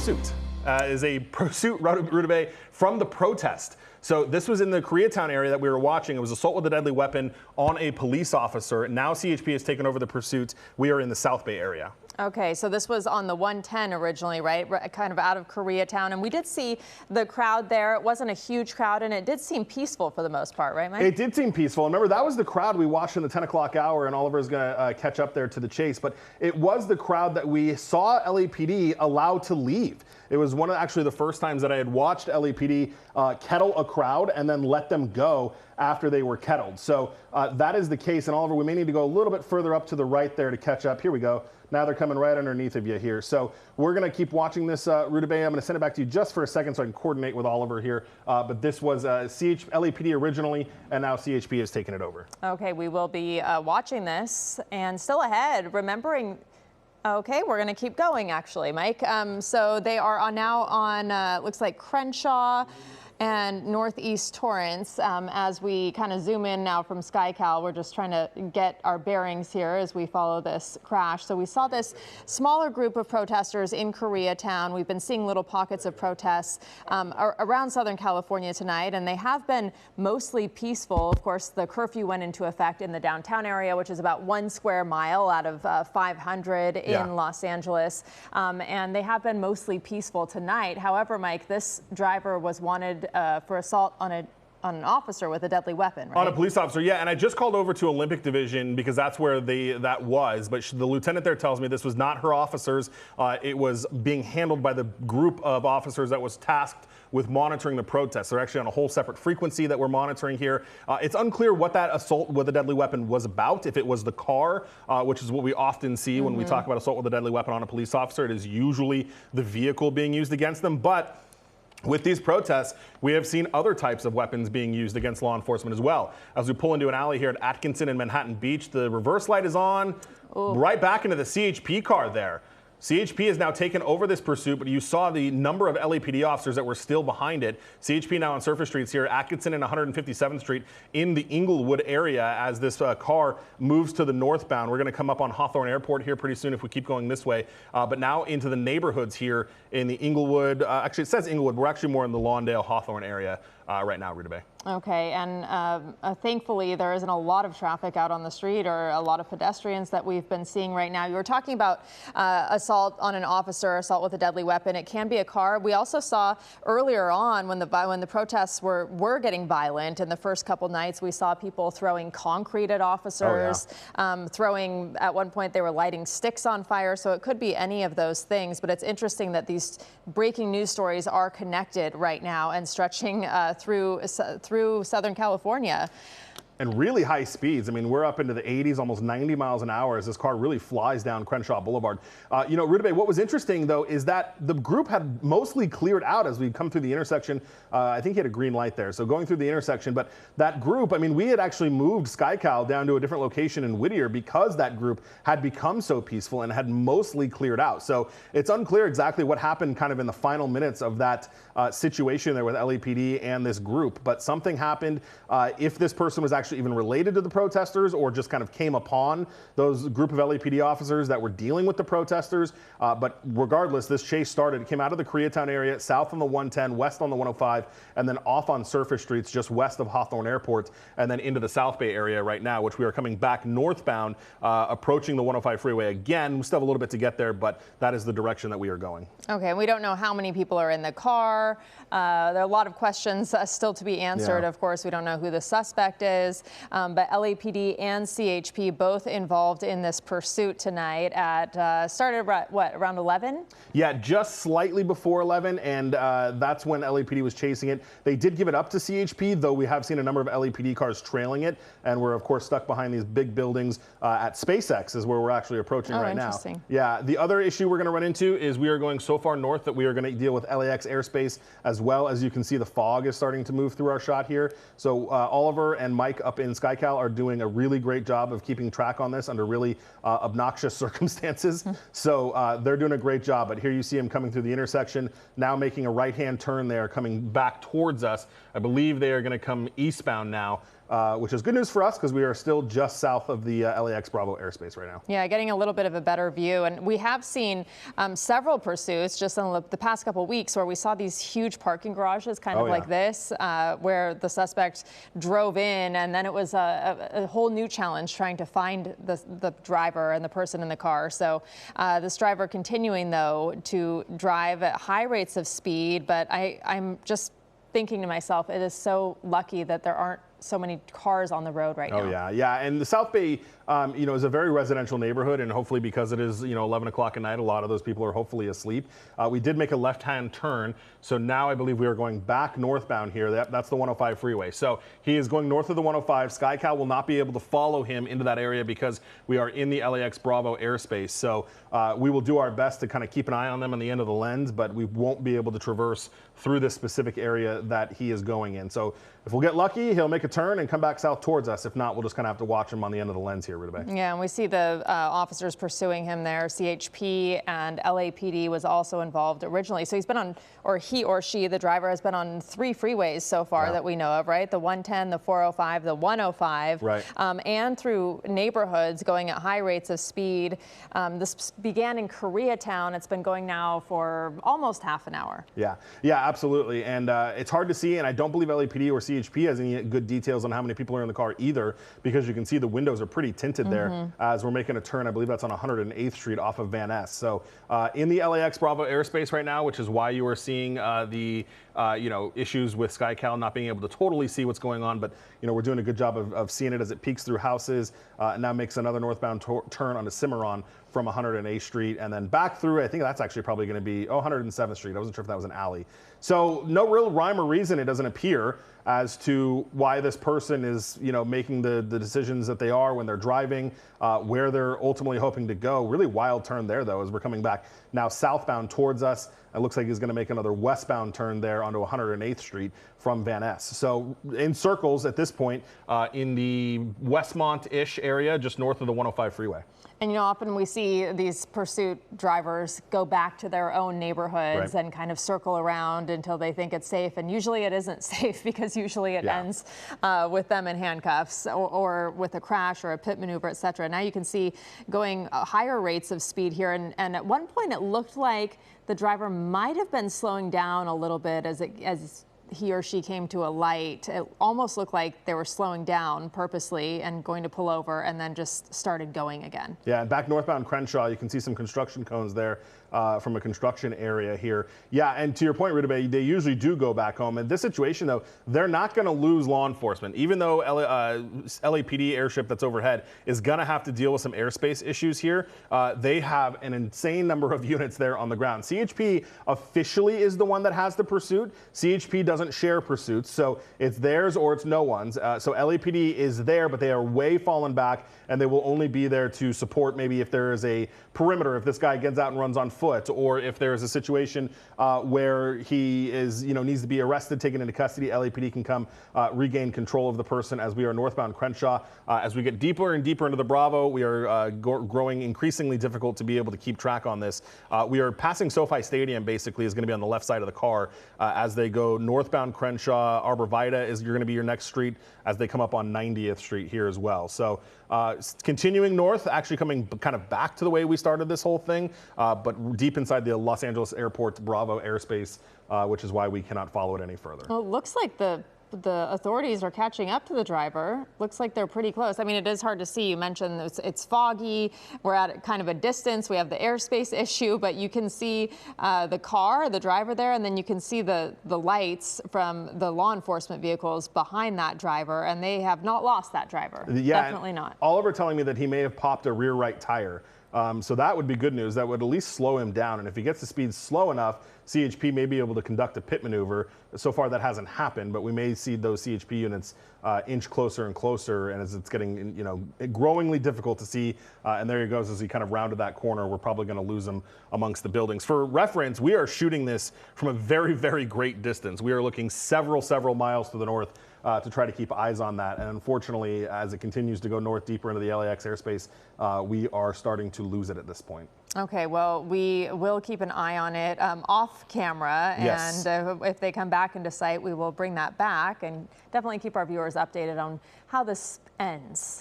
pursuit. Is a pursuit Rudabeh from the protest. So this was in the Koreatown area that we were watching. It was assault with a deadly weapon on a police officer. Now CHP has taken over the pursuit. We are in the South Bay area. Okay, so this was on the 110 originally, right? Kind of out of Koreatown. And we did see the crowd there. It wasn't a huge crowd, and it did seem peaceful for the most part, right, Mike? It did seem peaceful. Remember, that was the crowd we watched in the 10 o'clock hour, and Oliver's going to catch up there to the chase. But it was the crowd that we saw LAPD allow to leave. It was one of actually the first times that I had watched LAPD kettle a crowd and then let them go after they were kettled. So that is the case. And Oliver, we may need to go a little bit further up to the right there to catch up. Here we go. Now they're coming right underneath of you here. So we're going to keep watching this, Rudabeh. I'm going to send it back to you just for a second so I can coordinate with Oliver here. But this was LAPD originally, and now CHP has taken it over. Okay, we will be watching this. And still ahead, remembering... Okay, we're going to keep going, actually, Mike. So they are now on, looks like Crenshaw and Northeast Torrance. As we kind of zoom in now from SkyCal, we're just trying to get our bearings here as we follow this crash. So we saw this smaller group of protesters in Koreatown. We've been seeing little pockets of protests around Southern California tonight, and they have been mostly peaceful. Of course, the curfew went into effect in the downtown area, which is about 1 square mile out of 500 in Los Angeles. And they have been mostly peaceful tonight. However, Mike, this driver was wanted for assault on an officer with a deadly weapon, right? On a police officer, yeah. And I just called over to Olympic Division because that's where that was. But the lieutenant there tells me this was not her officers. It was being handled by the group of officers that was tasked with monitoring the protests. They're actually on a whole separate frequency that we're monitoring here. It's unclear what that assault with a deadly weapon was about. If it was the car, which is what we often see when we talk about assault with a deadly weapon on a police officer, it is usually the vehicle being used against them. But with these protests, we have seen other types of weapons being used against law enforcement as well. As we pull into an alley here at Atkinson and Manhattan Beach, the reverse light is on. Right back into the CHP car there. CHP has now taken over this pursuit, but you saw the number of LAPD officers that were still behind it. CHP now on surface streets here, Atkinson and 157th Street in the Inglewood area as this car moves to the northbound. We're going to come up on Hawthorne Airport here pretty soon if we keep going this way. But now into the neighborhoods here in the Inglewood. Actually, it says Inglewood. We're actually more in the Lawndale, Hawthorne area right now, Rudabeh. Okay, and thankfully there isn't a lot of traffic out on the street or a lot of pedestrians that we've been seeing right now. You were talking about assault on an officer, assault with a deadly weapon. It can be a car. We also saw earlier on when the protests were getting violent in the first couple nights, we saw people throwing concrete at officers, throwing, at one point they were lighting sticks on fire. So it could be any of those things, but it's interesting that these breaking news stories are connected right now and stretching through Southern California. And really high speeds. I mean, we're up into the 80s, almost 90 miles an hour as this car really flies down Crenshaw Boulevard. You know, Rudabeh, what was interesting, though, is that the group had mostly cleared out as we come through the intersection. I think he had a green light there, so going through the intersection. But that group, I mean, we had actually moved SkyCal down to a different location in Whittier because that group had become so peaceful and had mostly cleared out. So it's unclear exactly what happened kind of in the final minutes of that situation there with LAPD and this group. But something happened. If this person was actually even related to the protesters or just kind of came upon those group of LAPD officers that were dealing with the protesters. But regardless, this chase started. It came out of the Koreatown area, south on the 110, west on the 105, and then off on surface streets just west of Hawthorne Airport, and then into the South Bay area right now, which we are coming back northbound, approaching the 105 freeway again. We still have a little bit to get there, but that is the direction that we are going. Okay, we don't know how many people are in the car. There are a lot of questions still to be answered. Of course, we don't know who the suspect is. But LAPD and CHP both involved in this pursuit tonight at, started at what, around 11? Yeah, just slightly before 11, and that's when LAPD was chasing it. They did give it up to CHP, though we have seen a number of LAPD cars trailing it, and we're, of course, stuck behind these big buildings at SpaceX is where we're actually approaching right now. Yeah, the other issue we're going to run into is we are going so far north that we are going to deal with LAX airspace as well. As you can see, the fog is starting to move through our shot here. So Oliver and Mike up in SkyCal are doing a really great job of keeping track on this under really obnoxious circumstances. So they're doing a great job. But here you see him coming through the intersection, now making a right-hand turn there, coming back towards us. I believe they are going to come eastbound now. which is good news for us because we are still just south of the LAX Bravo airspace right now. Yeah, getting a little bit of a better view. And we have seen several pursuits just in the past couple of weeks where we saw these huge parking garages kind of like this, where the suspect drove in, and then it was a whole new challenge trying to find the driver and the person in the car. So this driver continuing, though, to drive at high rates of speed. But I'm just thinking to myself, it is so lucky that there aren't so many cars on the road right now. Oh yeah. And the South Bay, is a very residential neighborhood, and hopefully because it is, 11 o'clock at night, a lot of those people are hopefully asleep. We did make a left-hand turn, so now I believe we are going back northbound here. That's the 105 freeway. So he is going north of the 105. SkyCal will not be able to follow him into that area because we are in the LAX Bravo airspace. So we will do our best to kind of keep an eye on them on the end of the lens, but we won't be able to traverse through this specific area that he is going in. So if we'll get lucky, he'll make a turn and come back south towards us. If not, we'll just kind of have to watch him on the end of the lens here, Rita Bay. Yeah, and we see the officers pursuing him there. CHP and LAPD was also involved originally. So he's been on, or he or she, the driver, has been on 3 freeways so far that we know of, right? The 110, the 405, the 105. Right. And through neighborhoods going at high rates of speed. This began in Koreatown. It's been going now for almost half an hour. Yeah, absolutely. And it's hard to see, and I don't believe LAPD or CHP has any good details on how many people are in the car either, because you can see the windows are pretty tinted there as we're making a turn. I believe that's on 108th Street off of Van Ness. So in the LAX Bravo airspace right now, which is why you are seeing the issues with SkyCal not being able to totally see what's going on. But, we're doing a good job of seeing it as it peeks through houses and now makes another northbound turn onto Cimarron from 108th Street and then back through. I think that's actually probably going to be 107th Street. I wasn't sure if that was an alley. So no real rhyme or reason, it doesn't appear, as to why this person is, making the decisions that they are when they're driving, where they're ultimately hoping to go. Really wild turn there, though, as we're coming back now southbound towards us. It looks like he's going to make another westbound turn there onto 108th Street from Van Ness. So in circles at this point in the Westmont-ish area, just north of the 105 freeway. And often we see these pursuit drivers go back to their own neighborhoods and kind of circle around until they think it's safe. And usually it isn't safe, because usually it ends with them in handcuffs or with a crash or a pit maneuver, et cetera. Now you can see going higher rates of speed here. And at one point it looked like the driver might have been slowing down a little bit as he or she came to a light. It almost looked like they were slowing down purposely and going to pull over, and then just started going again. Yeah, and back northbound Crenshaw, you can see some construction cones there from a construction area here. Yeah, and to your point, Rita Bay, they usually do go back home. In this situation, though, they're not going to lose law enforcement. Even though LAPD airship that's overhead is going to have to deal with some airspace issues here, they have an insane number of units there on the ground. CHP officially is the one that has the pursuit. CHP doesn't share pursuits, so it's theirs or it's no one's. So LAPD is there, but they are way fallen back, and they will only be there to support maybe if there is a perimeter, if this guy gets out and runs on foot, or if there's a situation where he is, needs to be arrested, taken into custody. LAPD can come regain control of the person as we are northbound Crenshaw. As we get deeper and deeper into the Bravo, we are growing increasingly difficult to be able to keep track on this. We are passing SoFi Stadium, basically, is going to be on the left side of the car as they go northbound Crenshaw. Arbor Vitae is going to be your next street as they come up on 90th Street here as well. So continuing north, actually coming kind of back to the way we started this whole thing, but deep inside the Los Angeles Airport Bravo airspace, which is why we cannot follow it any further. Well, it looks like the authorities are catching up to the driver. Looks like they're pretty close. I mean, it is hard to see. You mentioned it's foggy. We're at kind of a distance. We have the airspace issue, but you can see the driver there, and then you can see the lights from the law enforcement vehicles behind that driver, and they have not lost that driver. Yeah, definitely not. Oliver telling me that he may have popped a rear right tire. So that would be good news. That would at least slow him down. And if he gets the speed slow enough, CHP may be able to conduct a pit maneuver. So far, that hasn't happened, but we may see those CHP units inch closer and closer. And as it's getting, growingly difficult to see. And there he goes as he kind of rounded that corner. We're probably going to lose him amongst the buildings. For reference, we are shooting this from a very, very great distance. We are looking several miles to the north to try to keep eyes on that. And unfortunately, as it continues to go north deeper into the LAX airspace, we are starting to lose it at this point. Okay, well, we will keep an eye on it off camera, Yes. and if they come back into sight, we will bring that back and definitely keep our viewers updated on how this ends.